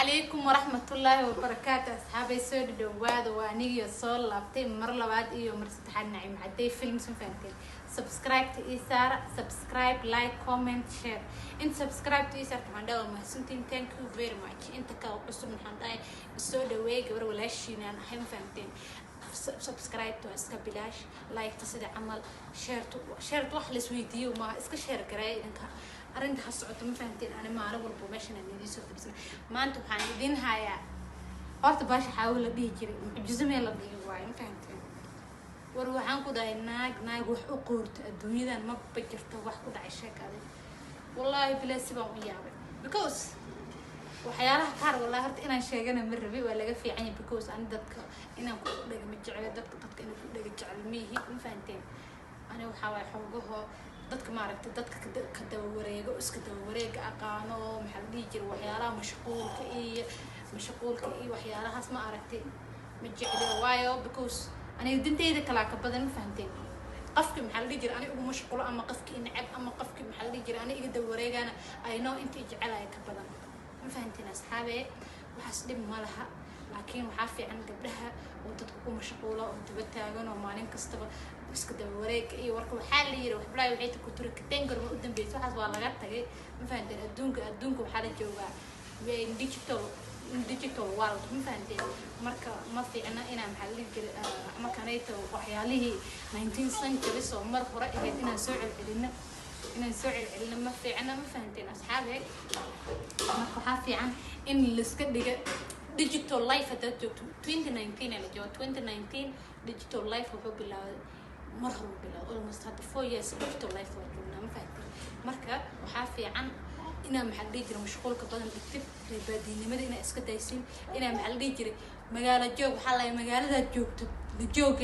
عليكم ورحمة الله وبركاته أصحابي سود دواد وأنيجي صول لابتي مر لبعض إيو مر ستحن نعيم عدي فيلم سنفنتين سبسكرايب تيسار سبسكرايب لايك كومنت شير إنت سبسكرايب تيسار كمان داول محسنتين thank you very much إنت كاو قصو من حنداي السود ويج ور ولا شيء أنا حين فهمتين سبسكرايب تو اسكا بلاش لايك تصير عمل شير توحلس فيديو ما اسكا شير قراي إنك أرنت حصعت ما فهمتين أنا ما أعرف البروموشن اللي يسوي بس ما أنتم حاندين هاي قرط باش حاول أبيجري بجزمة يلا بيجوا ما فهمتين وروحان كده ناق وحقورت الدنيا ده ما بجرت وحقود عشاء كذا والله بلا سبب ويابه because وحيالها كار والله هرت إنا شاقنا من ربي ولا في عيني because أنا دتك إنا كل دق متجعل دتك إنا كل دق جعل ميه ما فهمتين أنا وحاول حوجها dadka maaragtay dadka ka daba wareego iska daba wareeg aqaano maxaa la dhigi jiray waxyaalaha mashquulka iyo waxyaalahaas ma aragtay ma jeclo waayo because aniga dintayda kala ka badan ma fahanteen qofkii maxaa la dhigi jiray aniga ugu mashquulo ama qofkii nacab ama qofkii maxaa la dhigi jiray aniga iga daba wareegana I know intii jecelay ka badan ma fahanteen asxaabe waxaas dhib ma laha laakiin waxaa fiican gabdhaha oo dadku ku mashquulo oo daba taagan oo maalin kastaba iska daba wareeg iyo warka waxaa la yiri wax bilaa waxay ku tiri kateen garba u dambeeyay waxaas waa laga tagay ma fahanteen adduunka waxaa la joogaa digital world ma fahanteen marka ma fiicna inaan maxaa la jiray ama kanayto waxyaalihii 19th century soo mar hore ahayd inaan soo celcelino ma fiicna ma fahanteen asxaabe marka waxaa fiican in la iska dhiga digital life hada joogto 2019 la joogo 2019 digital life wuxuu bilaabay مرة بلا almost had 4 years digital life وجونا ما فهمت مركا وحافي عن إنا محل يجري مشغول كبدن اكتب ربادين مدة إنا إسكت دايسين إنا محل يجري مجال الجوج حلا مجال ذا جوج